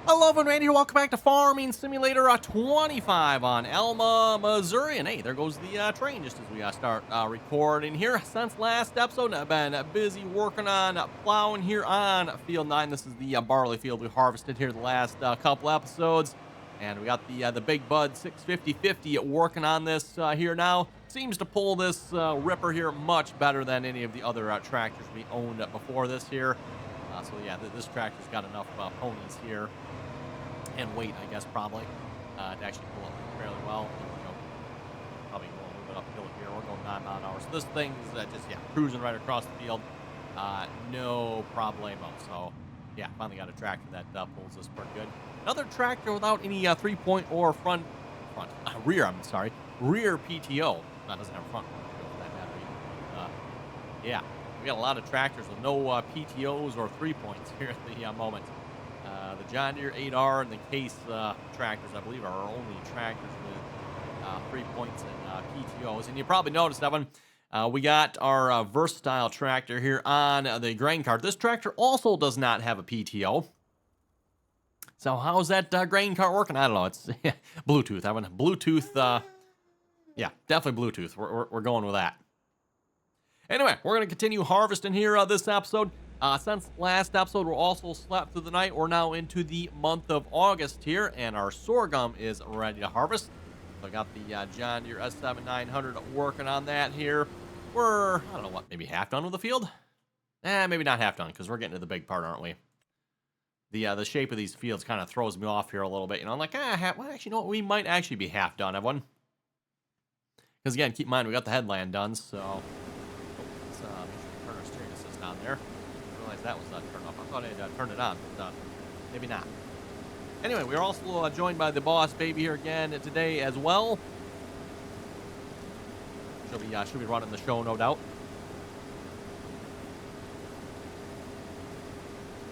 Hello, everyone, here. Welcome back to Farming Simulator 25 on Alma, Missouri. And hey, there goes the train just as we start recording here. Since last episode, I've been busy working on plowing here on Field 9. This is the barley field we harvested here the last couple episodes. And we got the Big Bud 650-50 working on this here now. Seems to pull this ripper here much better than any of the other tractors we owned before this here. So yeah, this tractor's got enough ponies here. And weight, I guess, probably, to actually pull up fairly well. Probably going a little bit uphill here. We're going 9 miles an hour. So this thing's just, cruising right across the field. No problemo. So, yeah, finally got a tractor that pulls this pretty good. Another tractor without any 3-point or rear PTO. That doesn't have a front PTO for that matter. Yeah, we got a lot of tractors with no PTOs or 3-points here at the moment. The John Deere 8R and the Case tractors, I believe, are our only tractors with 3 points and PTOs. And you probably noticed that one. We got our versatile tractor here on the grain cart. This tractor also does not have a PTO. So how's that grain cart working? I don't know. It's Bluetooth. I want Bluetooth. Yeah, definitely Bluetooth. We're going with that. Anyway, we're going to continue harvesting here this episode. Since last episode, we're also slept through the night. We're now into the month of August here, and our sorghum is ready to harvest. So I got the John Deere S7-900 working on that here. We're, I don't know what, maybe half done with the field? Maybe not half done, because we're getting to the big part, aren't we? The shape of these fields kind of throws me off here a little bit. You know, I'm like, well, actually, you know what? We might actually be half done, everyone. Because, again, keep in mind, we got the headland done, so... Let's make sure we turn our steering assist on there. That was turned off. I thought I'd turned it on, but maybe not. Anyway, we're also joined by the boss baby here again today as well. She'll be running the show, no doubt.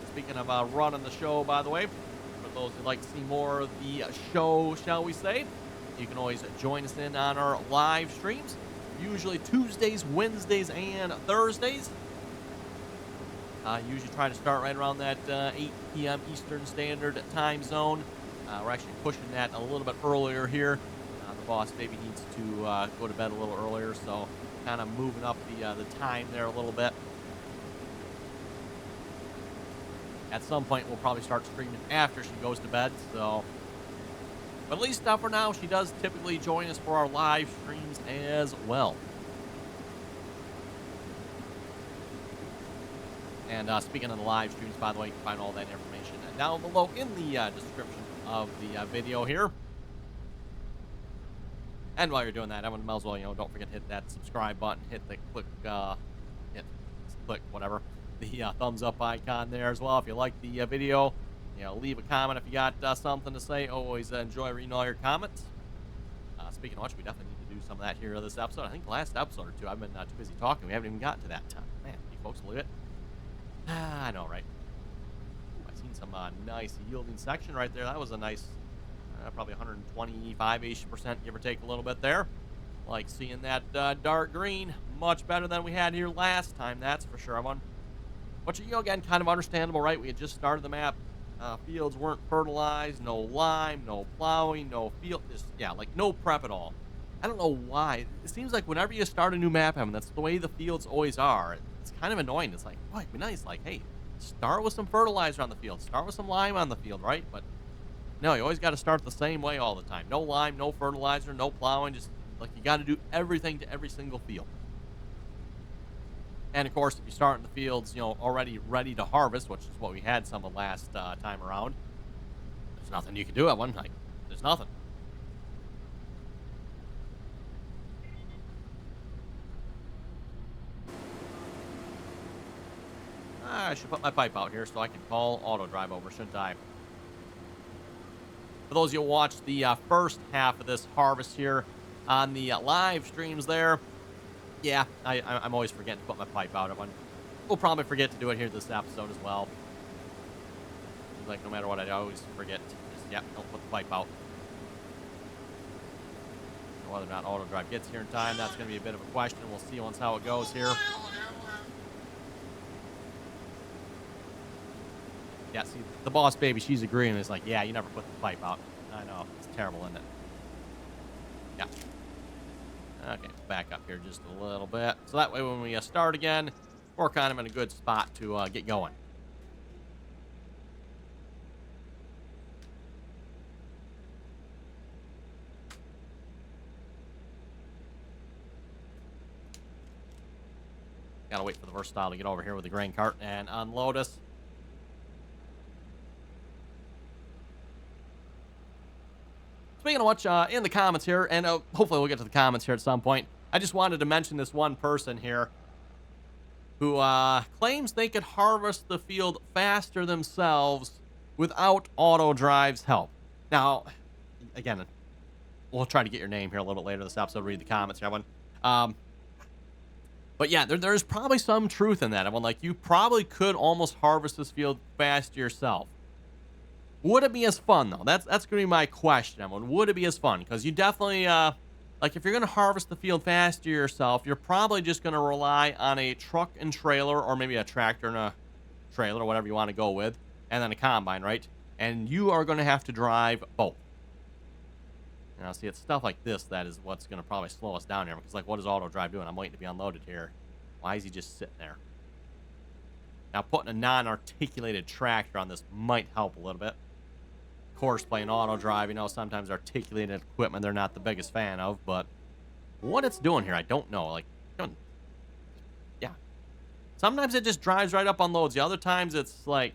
Speaking of running the show, by the way, for those who'd like to see more of the show, shall we say, you can always join us in on our live streams, usually Tuesdays, Wednesdays, and Thursdays. Usually try to start right around that 8 p.m. Eastern Standard Time Zone. We're actually pushing that a little bit earlier here. The boss baby needs to go to bed a little earlier, so kind of moving up the time there a little bit. At some point, we'll probably start streaming after she goes to bed, so... But at least for now, she does typically join us for our live streams as well. And speaking of the live streams, by the way, you can find all that information down below in the description of the video here. And while you're doing that, everyone might as well, don't forget to hit that subscribe button, hit the click whatever, the thumbs up icon there as well. If you like the video, leave a comment if you got something to say. Always enjoy reading all your comments. Speaking of which, we definitely need to do some of that here this episode. I think the last episode or two, I've been too busy talking. We haven't even gotten to that time. Man, you folks believe it? I know, right? Ooh, I've seen some nice yielding section right there. That was a nice, probably 125-ish%, give or take a little bit there. Like seeing that dark green, much better than we had here last time, that's for sure. Which, again, kind of understandable, right? We had just started the map. Fields weren't fertilized, no lime, no plowing, no field, no prep at all. I don't know why. It seems like whenever you start a new map, that's the way the fields always are. It's kind of annoying. It's like, oh, it'd be nice. Like, hey, start with some fertilizer on the field. Start with some lime on the field, right? But no, you always got to start the same way all the time. No lime, no fertilizer, no plowing. Just like you got to do everything to every single field. And of course, if you start in the fields, already ready to harvest, which is what we had some of last time around, there's nothing you can do at one time. There's nothing. I should put my pipe out here so I can call AutoDrive over, shouldn't I? For those of you who watched the first half of this harvest here on the live streams there, yeah, I'm always forgetting to put my pipe out. We'll probably forget to do it here this episode as well. Seems like no matter what, I always forget. Don't put the pipe out. Whether or not AutoDrive gets here in time, that's going to be a bit of a question. We'll see once how it goes here. Yeah, see, the boss baby, she's agreeing. It's like, yeah, you never put the pipe out. I know. It's terrible, isn't it? Yeah. Okay, back up here just a little bit. So that way when we start again, we're kind of in a good spot to get going. Gotta wait for the Versatile to get over here with the grain cart and unload us. Speaking of which, in the comments here, and hopefully we'll get to the comments here at some point, I just wanted to mention this one person here who claims they could harvest the field faster themselves without AutoDrive's help. Now, again, we'll try to get your name here a little bit later this episode, read the comments here, everyone. But yeah, there's probably some truth in that. Like, you probably could almost harvest this field fast yourself. Would it be as fun, though? That's going to be my question. Would it be as fun? Because you definitely, like, if you're going to harvest the field faster yourself, you're probably just going to rely on a truck and trailer, or maybe a tractor and a trailer, or whatever you want to go with, and then a combine, right? And you are going to have to drive both. Now, see, it's stuff like this that is what's going to probably slow us down here. Because, like, what is AutoDrive doing? I'm waiting to be unloaded here. Why is he just sitting there? Now, putting a non-articulated tractor on this might help a little bit. Of course, playing AutoDrive, you know, sometimes articulated equipment they're not the biggest fan of. But what it's doing here, I don't know. Like, yeah. Sometimes it just drives right up on loads. The other times it's like,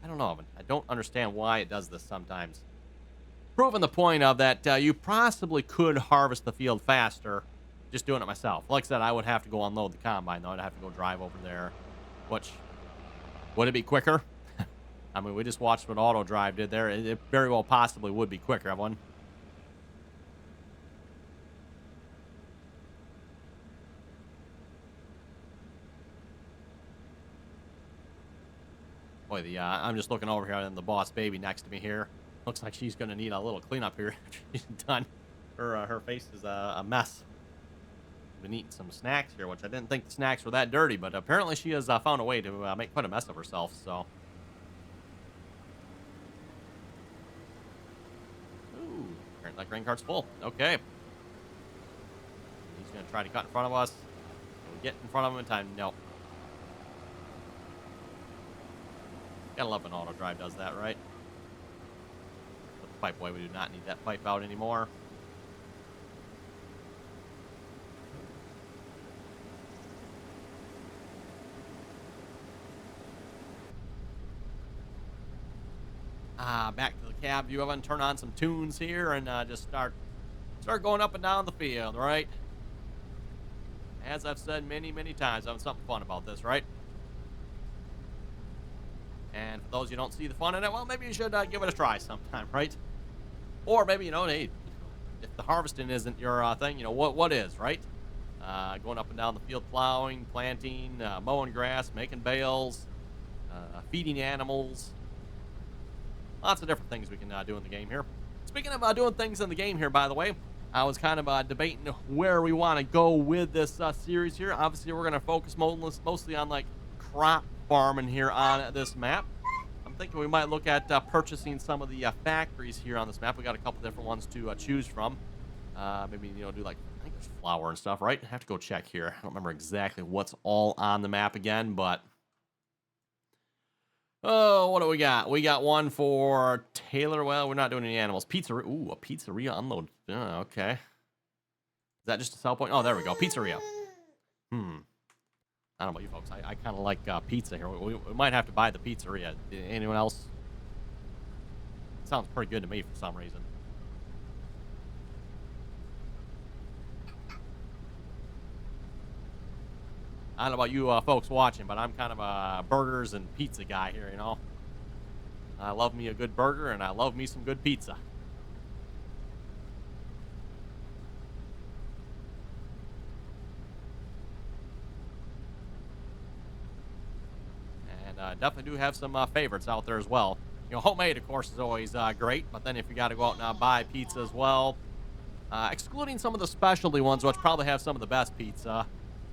I don't know. I don't understand why it does this sometimes. Proving the point of that you possibly could harvest the field faster just doing it myself. Like I said, I would have to go unload the combine, though. I'd have to go drive over there. Which, would it be quicker? I mean, we just watched what AutoDrive did there. It very well possibly would be quicker, everyone. Boy, I'm just looking over here and the boss baby next to me here. Looks like she's going to need a little cleanup here after she's done. Her face is a mess. Been eating some snacks here, which I didn't think the snacks were that dirty, but apparently she has found a way to make quite a mess of herself, so. Ooh, apparently that grain cart's full. Okay. He's going to try to cut in front of us. Can we get in front of him in time? No. Gotta love when AutoDrive does that, right? Pipe away. We do not need that pipe out anymore. Back to the cab view of it and turn on some tunes here and just start going up and down the field, right? As I've said many, many times, having something fun about this, right? And for those you don't see the fun in it, well, maybe you should give it a try sometime, right? Or maybe, you know, hey, if the harvesting isn't your thing, you know, what is, right? Going up and down the field, plowing, planting, mowing grass, making bales, feeding animals. Lots of different things we can do in the game here. Speaking of doing things in the game here, by the way, I was kind of debating where we want to go with this series here. Obviously, we're going to focus mostly on, like, crop farming here on this map. I'm thinking we might look at purchasing some of the factories here on this map. We got a couple different ones to choose from. Maybe, you know, do, like, I think there's flour and stuff, right? I have to go check here. I don't remember exactly what's all on the map again, but... Oh, what do we got? We got one for Taylor. Well, we're not doing any animals. Pizzeria. Ooh, a pizzeria unload. Oh, okay. Is that just a sell point? Oh, there we go. Pizzeria. I don't know about you folks. I kind of like pizza here. We might have to buy the pizzeria. Anyone else? Sounds pretty good to me for some reason. I don't know about you folks watching, but I'm kind of a burgers and pizza guy here, you know. I love me a good burger, and I love me some good pizza. And definitely do have some favorites out there as well. You know, homemade, of course, is always great, but then if you got to go out and buy pizza as well, excluding some of the specialty ones, which probably have some of the best pizza,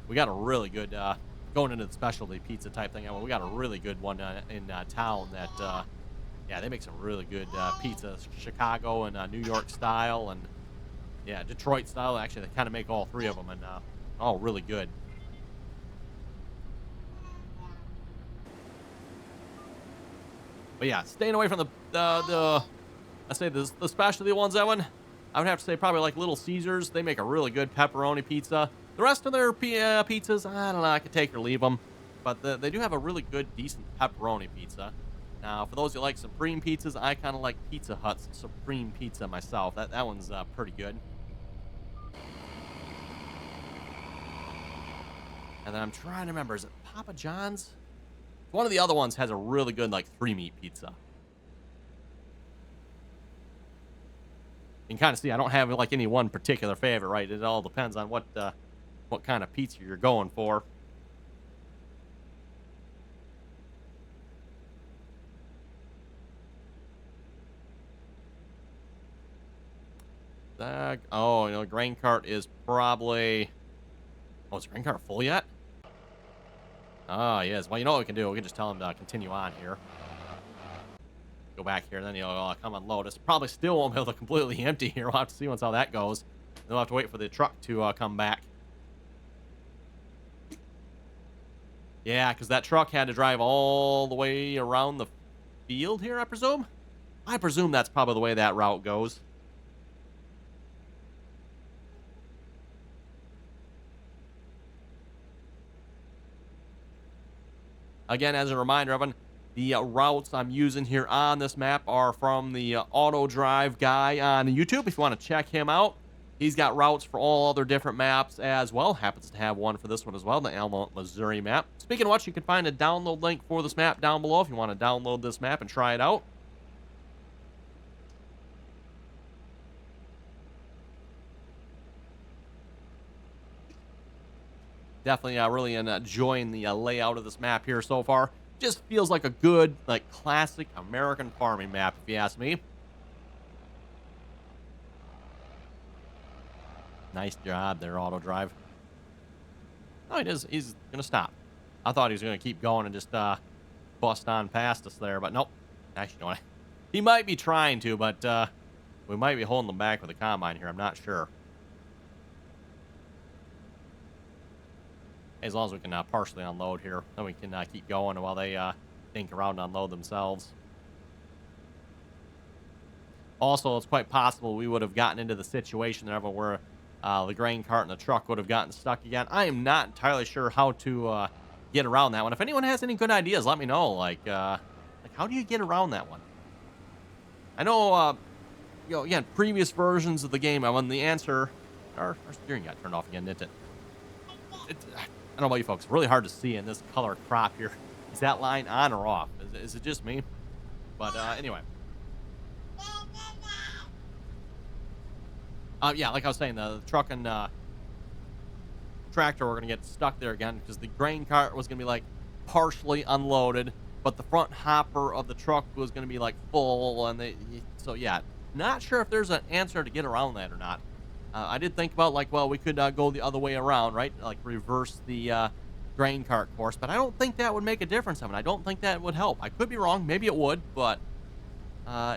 we got a really good going into the specialty pizza type thing. I mean, we got a really good one in town that, yeah, they make some really good pizza. Chicago and New York style and, yeah, Detroit style. Actually, they kind of make all three of them and all really good. But yeah, staying away from the I say the specialty ones, Evan. I would have to say probably like Little Caesars. They make a really good pepperoni pizza. The rest of their pizzas, I don't know, I could take or leave them. But they do have a really good, decent pepperoni pizza. Now, for those who like Supreme pizzas, I kind of like Pizza Hut's Supreme Pizza myself. That one's pretty good. And then I'm trying to remember, is it Papa John's? One of the other ones has a really good, like, 3-meat pizza. You can kind of see I don't have, like, any one particular favorite, right? It all depends on what kind of pizza you're going for. Oh, you know, the grain cart is probably... Oh, is the grain cart full yet? Ah, yes. Well, you know what we can do? We can just tell him to continue on here. Go back here, and then he'll come unload us. Probably still won't be able to completely empty here. We'll have to see once how that goes. Then we'll have to wait for the truck to come back. Yeah, because that truck had to drive all the way around the field here, I presume? I presume that's probably the way that route goes. Again, as a reminder, Evan, the routes I'm using here on this map are from the AutoDrive guy on YouTube. If you want to check him out, he's got routes for all other different maps as well. Happens to have one for this one as well, the Alma, Missouri map. Speaking of which, you can find a download link for this map down below if you want to download this map and try it out. Definitely really enjoying the layout of this map here so far. Just feels like a good, like, classic American farming map, if you ask me. Nice job there, AutoDrive. Oh, it is. He's going to stop. I thought he was going to keep going and just bust on past us there, but nope. Actually, you know what? He might be trying to, but we might be holding them back with the combine here. I'm not sure. As long as we can partially unload here, then we can keep going while they think around and unload themselves. Also, it's quite possible we would have gotten into the situation there where the grain cart and the truck would have gotten stuck again. I am not entirely sure how to get around that one. If anyone has any good ideas, let me know. Like how do you get around that one? I know, you know, again, previous versions of the game, when the answer, our steering got turned off again, didn't it? I don't know about you folks. Really hard to see in this color crop here. Is that line on or off? Is it just me? But anyway. Yeah, like I was saying, the truck and tractor were going to get stuck there again because the grain cart was going to be like partially unloaded, but the front hopper of the truck was going to be like full. And so yeah, not sure if there's an answer to get around that or not. I did think about, like, well, we could go the other way around, right? Like, reverse the grain cart course. But I don't think that would make a difference. I mean, I don't think that would help. I could be wrong. Maybe it would. But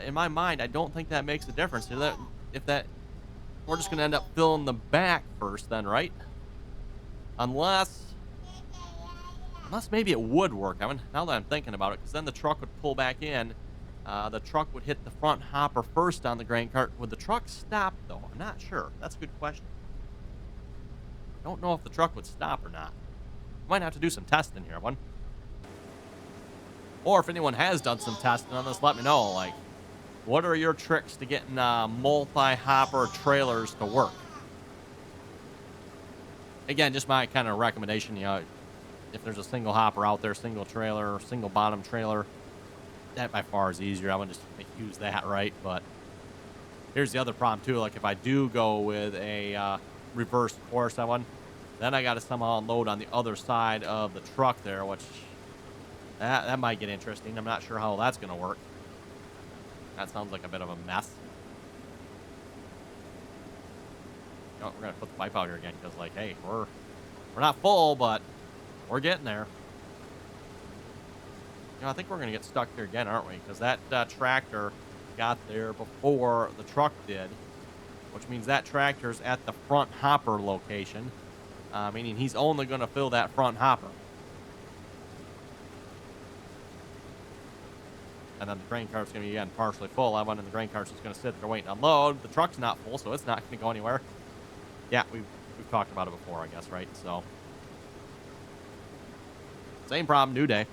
in my mind, I don't think that makes a difference. If that, we're just going to end up filling the back first then, right? Unless maybe it would work. I mean, now that I'm thinking about it, because then the truck would pull back in. The truck would hit the front hopper first on the grain cart. Would the truck stop, though? I'm not sure. That's a good question. I don't know if the truck would stop or not. Might have to do some testing here, one. Or if anyone has done some testing on this, let me know. Like, what are your tricks to getting multi-hopper trailers to work? Again, just my kind of recommendation, you know, if there's a single hopper out there, single trailer, single bottom trailer, that by far is easier. I want to just use that, right? But here's the other problem too. Like if I do go with a reverse course, then I got to somehow unload on the other side of the truck there, which that might get interesting. I'm not sure how that's going to work. That sounds like a bit of a mess. Oh, we're going to put the pipe out here again because, like, hey, we're not full, but We're getting there. You know, I think we're going to get stuck here again, aren't we? Because that tractor got there before the truck did, which means that tractor's at the front hopper location, meaning he's only going to fill that front hopper. And then the grain cart's going to be, again, partially full. I went in the grain cart's just going to sit there waiting to unload. The truck's not full, so it's not going to go anywhere. Yeah, we've talked about it before, I guess, right? So, same problem, new day.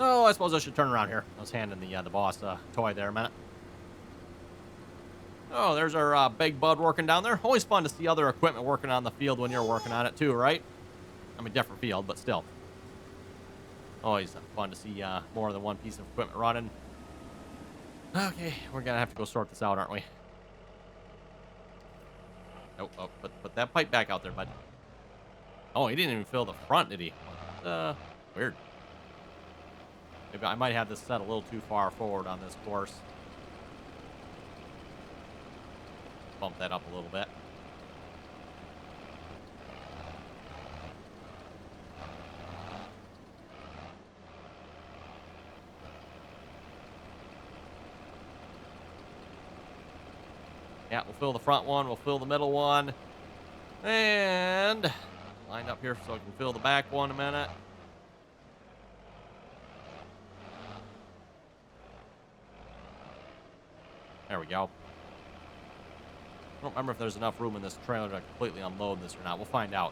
Oh, I suppose I should turn around here. I was handing the boss toy there a minute. Oh, there's our big bud working down there. Always fun to see other equipment working on the field when you're working on it too, right? I mean, different field, but still. Always fun to see more than one piece of equipment running. Okay, we're going to have to go sort this out, aren't we? Oh, put that pipe back out there, bud. Oh, he didn't even fill the front, did he? Weird. Maybe I might have this set a little too far forward on this course. Bump that up a little bit. Yeah, we'll fill the front one. We'll fill the middle one. And line up here so I can fill the back one in a minute. There we go. I don't remember if there's enough room in this trailer to completely unload this or not. We'll find out.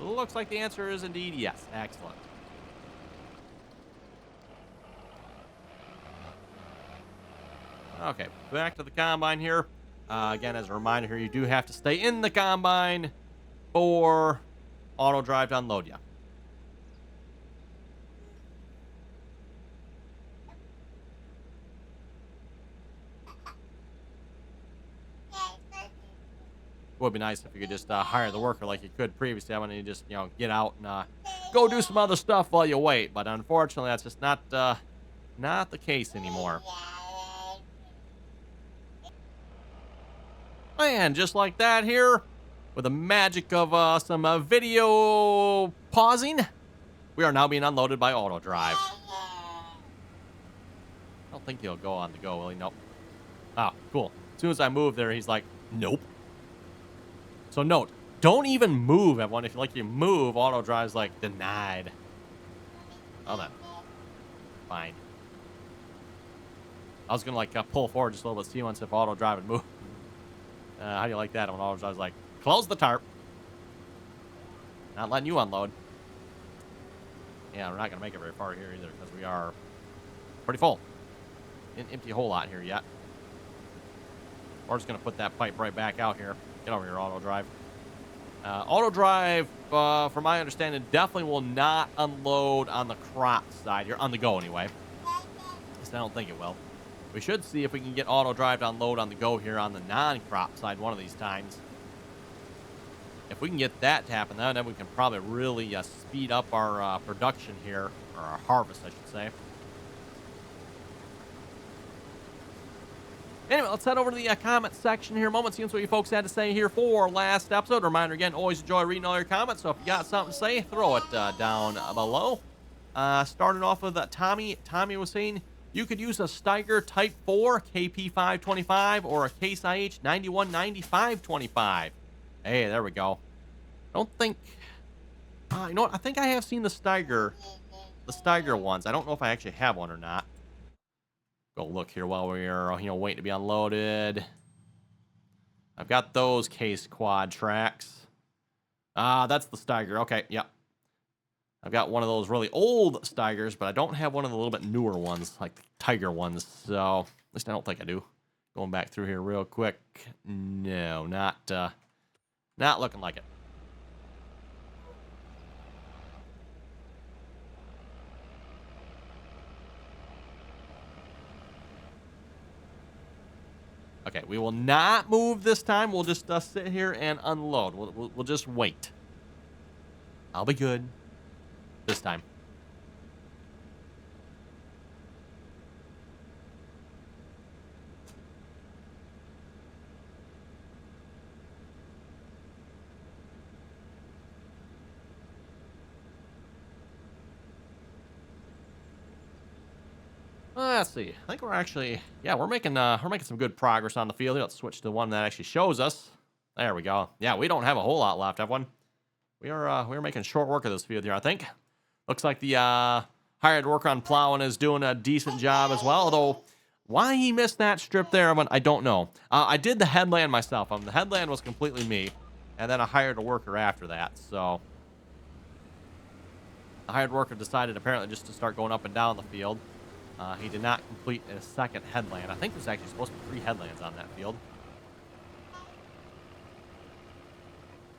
Looks like the answer is indeed yes. Excellent. Okay, back to the combine here. Again, as a reminder here, you do have to stay in the combine for AutoDrive to unload you. Would be nice if you could just hire the worker like you could previously when you just, get out and go do some other stuff while you wait. But unfortunately, that's just not the case anymore. And just like that here, with the magic of some video pausing, we are now being unloaded by AutoDrive. I don't think he'll go on the go, will he? Nope. Oh, cool. As soon as I move there, he's like, nope. So note, don't even move, everyone. If you move, AutoDrive's like, denied. Oh, then. Fine. I was going to pull forward just a little bit, see once if AutoDrive would move. How do you like that when AutoDrive's like, close the tarp. Not letting you unload. Yeah, we're not going to make it very far here either because we are pretty full. Didn't empty a whole lot here yet. We're just going to put that pipe right back out here. Get over here, AutoDrive. AutoDrive, from my understanding, definitely will not unload on the crop side here, on the go anyway. At least I don't think it will. We should see if we can get AutoDrive to unload on the go here on the non-crop side one of these times. If we can get that to happen, then we can probably really speed up our production here, or our harvest, I should say. Anyway, let's head over to the comment section here. Moment, see what you folks had to say here for last episode. Reminder again, always enjoy reading all your comments. So if you got something to say, throw it down below. Starting off with Tommy. Tommy was saying you could use a Steiger Type 4 KP525 or a Case IH 919525. Hey, there we go. I don't think... you know what? I think I have seen the Steiger ones. I don't know if I actually have one or not. Go look here while we're, waiting to be unloaded. I've got those Case quad tracks. That's the Steiger. Okay, yep. I've got one of those really old Steigers, but I don't have one of the little bit newer ones, like the Tiger ones. So, at least I don't think I do. Going back through here real quick. No, not looking like it. Okay, we will not move this time. We'll just sit here and unload. We'll just wait. I'll be good this time. Let's see. I think we're actually, yeah, we're making some good progress on the field. Let's switch to one that actually shows us. There we go. Yeah, we don't have a whole lot left, everyone. We're making short work of this field here, I think. Looks like the hired worker on plowing is doing a decent job as well. Although, why he missed that strip there, I don't know. I did the headland myself. The headland was completely me, and then I hired a worker after that. So the hired worker decided apparently just to start going up and down the field. He did not complete a second headland. I think there's actually supposed to be 3 headlands on that field.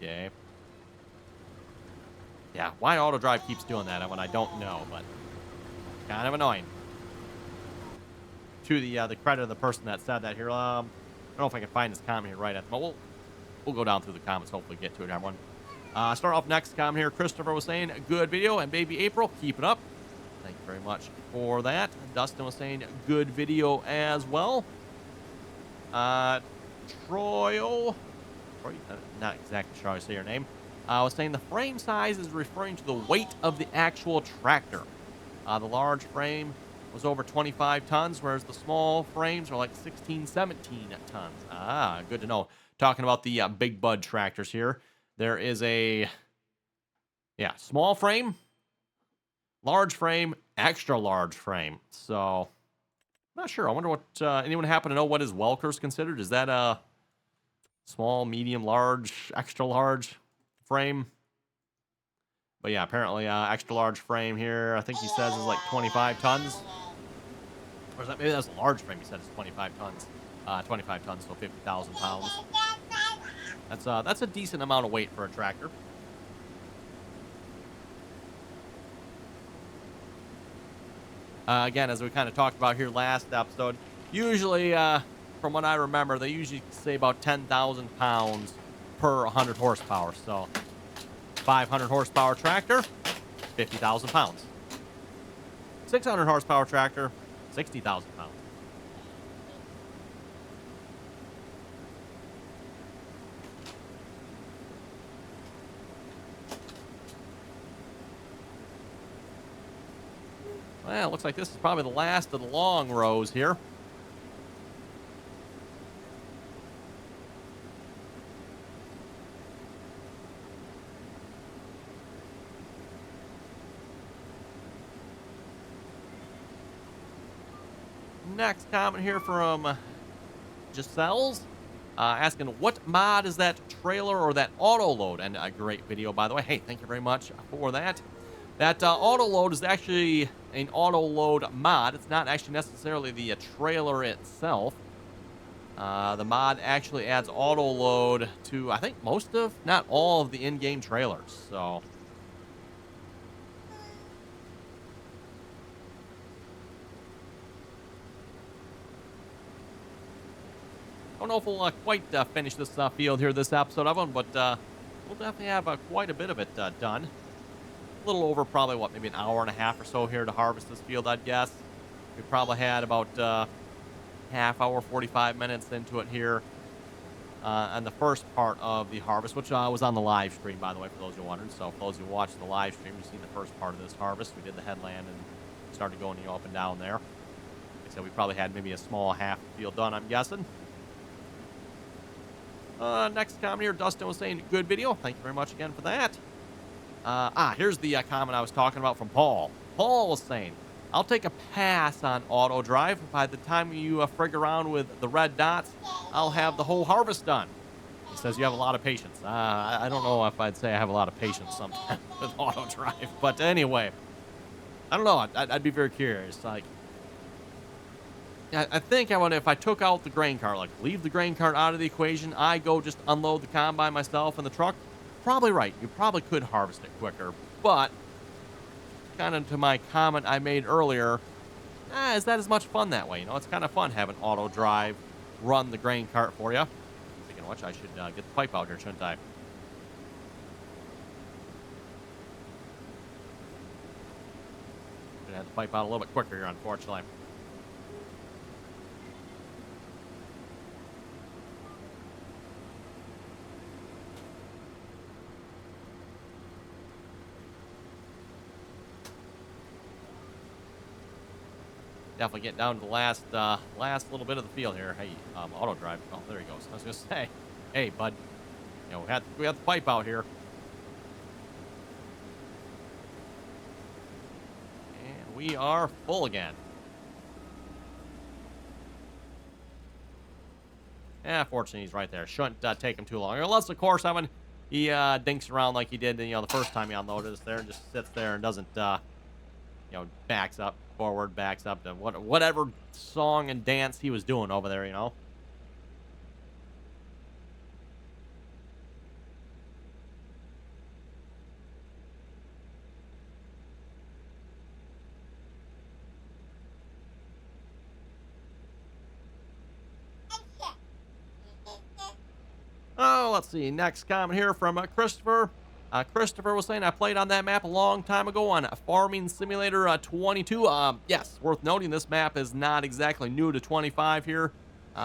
Yay. Yeah, why AutoDrive keeps doing that when I don't know, but kind of annoying. To the credit of the person that said that here, I don't know if I can find this comment here right at the moment. We'll go down through the comments, hopefully get to it, everyone. Start off next comment here. Christopher was saying, good video, and baby April, keep it up. Thank you very much for that. Dustin was saying, good video as well. Troy, not exactly sure how to say your name. I was saying the frame size is referring to the weight of the actual tractor. The large frame was over 25 tons, whereas the small frames are like 16, 17 tons. Ah, good to know. Talking about the Big Bud tractors here. There is a, small frame, large frame, extra large frame. So, I'm not sure. I wonder what, anyone happen to know what is Welker's considered? Is that a small, medium, large, extra large frame? But yeah, apparently extra large frame here, I think he says is like 25 tons. Or is that, maybe that's a large frame, he said it's 25 tons. 25 tons, so 50,000 pounds. That's a decent amount of weight for a tractor. Again, as we kind of talked about here last episode, usually, from what I remember, they usually say about 10,000 pounds per 100 horsepower. So, 500 horsepower tractor, 50,000 pounds. 600 horsepower tractor, 60,000 pounds. Well, looks like this is probably the last of the long rows here. Next comment here from Giselle's asking, what mod is that trailer or that auto load? And a great video, by the way. Hey, thank you very much for that. That auto load is actually an auto load mod. It's not actually necessarily the trailer itself. The mod actually adds auto load to, I think, most of, not all of the in-game trailers. So, I don't know if we'll quite finish this field here this episode of them, but we'll definitely have quite a bit of it done. A little over probably, what, maybe an hour and a half or so here to harvest this field, I'd guess. We probably had about half hour, 45 minutes into it here on the first part of the harvest, which was on the live stream, by the way, for those who wondered. So for those who watched the live stream, you've seen the first part of this harvest. We did the headland and started going up and down there. Like I said, we probably had maybe a small half field done, I'm guessing. Next comment here, Dustin was saying, good video. Thank you very much again for that. Here's the comment I was talking about from Paul. Paul was saying, I'll take a pass on AutoDrive. By the time you frig around with the red dots, I'll have the whole harvest done. He says you have a lot of patience. I don't know if I'd say I have a lot of patience sometimes with AutoDrive. But anyway, I don't know. I'd be very curious. Like, I think I would, if I took out the grain cart, like leave the grain cart out of the equation, I go just unload the combine myself in the truck. Probably right. You probably could harvest it quicker, but kind of to my comment I made earlier, is that as much fun that way? You know, it's kind of fun having AutoDrive run the grain cart for you. Speaking of which, I should get the pipe out here, shouldn't I? Should have the pipe out a little bit quicker here, unfortunately. Definitely getting down to the last little bit of the field here. Hey, AutoDrive. Oh, there he goes. I was gonna say, hey, bud. You know, we had the pipe out here, and we are full again. Yeah, fortunately he's right there. Shouldn't take him too long, unless of course he dinks around like he did, the first time he unloaded us there, and just sits there and doesn't backs up forward, backs up to whatever song and dance he was doing over there, Oh, let's see. Next comment here from Christopher. Christopher was saying, I played on that map a long time ago on Farming Simulator 22. Yes, worth noting, this map is not exactly new to 25 here.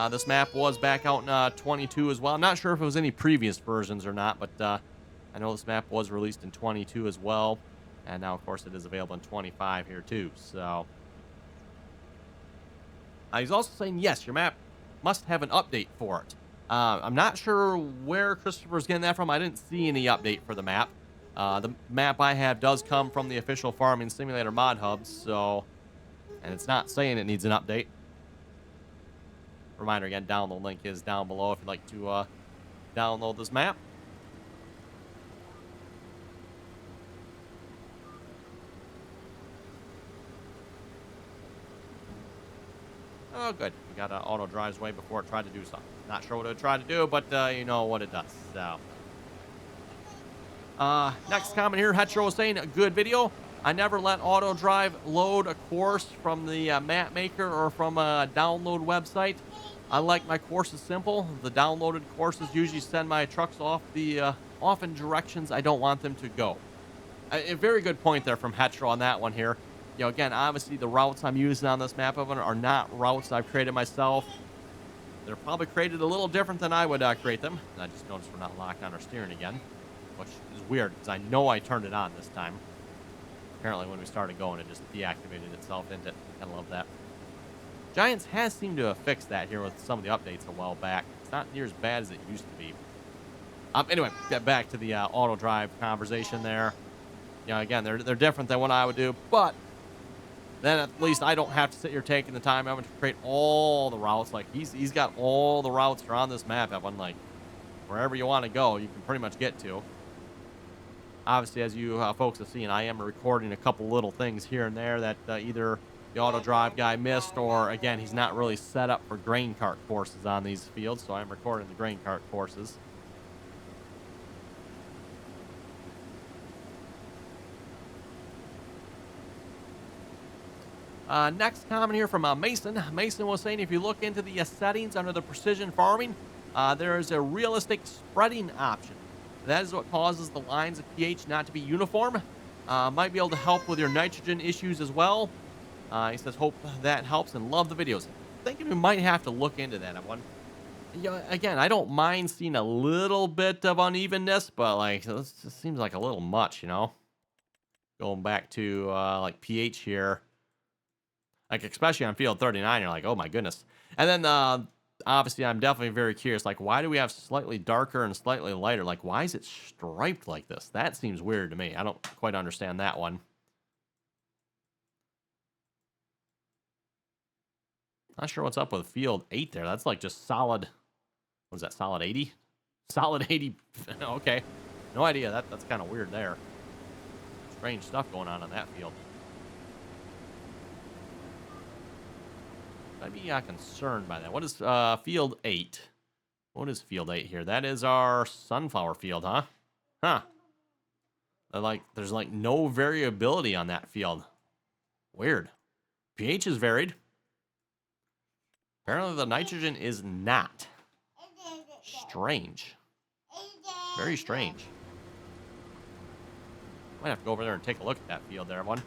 This map was back out in 22 as well. I'm not sure if it was any previous versions or not, but I know this map was released in 22 as well. And now, of course, it is available in 25 here too. So he's also saying, yes, your map must have an update for it. I'm not sure where Christopher's getting that from. I didn't see any update for the map. The map I have does come from the official Farming Simulator mod hub, so, and it's not saying it needs an update. Reminder again, download link is down below if you'd like to download this map. Oh, good. We got AutoDrive's way before it tried to do something. Not sure what it tried to do, but you know what it does. So, next comment here, Hetro was saying, a good video. I never let AutoDrive load a course from the map maker or from a download website. I like my courses simple. The downloaded courses usually send my trucks off the often directions I don't want them to go. A very good point there from Hetro on that one here. Again, obviously the routes I'm using on this map are not routes I've created myself. They're probably created a little different than I would create them. And I just noticed we're not locked on our steering again, which is weird because I know I turned it on this time. Apparently when we started going, it just deactivated itself, didn't it? I love that. Giants has seemed to have fixed that here with some of the updates a while back. It's not near as bad as it used to be. Anyway, get back to the AutoDrive conversation there. Again, they're different than what I would do, but then at least I don't have to sit here taking the time having to create all the routes. Like, he's got all the routes that are on this map, Evan. Like, wherever you want to go, you can pretty much get to. Obviously, as you folks have seen, I am recording a couple little things here and there that either the AutoDrive guy missed, or, again, he's not really set up for grain cart courses on these fields, so I'm recording the grain cart courses. Next comment here from Mason. Mason was saying, if you look into the settings under the precision farming, there is a realistic spreading option. That is what causes the lines of pH not to be uniform. Might be able to help with your nitrogen issues as well. He says, hope that helps and love the videos. Thinking we might have to look into that. Again, I don't mind seeing a little bit of unevenness, but like, this just seems like a little much, Going back to like pH here. Like, especially on field 39, you're like, oh my goodness. And then, obviously, I'm definitely very curious. Like, why do we have slightly darker and slightly lighter? Like, why is it striped like this? That seems weird to me. I don't quite understand that one. Not sure what's up with field 8 there. That's like just solid. What is that, solid 80? Solid 80. Okay. No idea. That's kind of weird there. Strange stuff going on that field. I'd be concerned by that. What is field 8? What is field 8 here? That is our sunflower field, huh? Huh. There's like no variability on that field. Weird. pH is varied. Apparently the nitrogen is not. Strange. Very strange. Might have to go over there and take a look at that field there, everyone.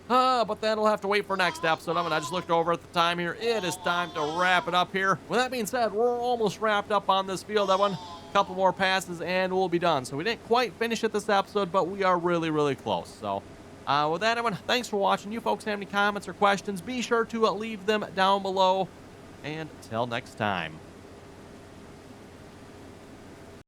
But that'll have to wait for next episode. I just looked over at the time here. It is time to wrap it up here. With that being said, we're almost wrapped up on this field, everyone. Couple more passes and we'll be done. So we didn't quite finish it this episode, but we are really, really close. So with that, everyone, thanks for watching. You folks have any comments or questions, be sure to leave them down below. And until next time.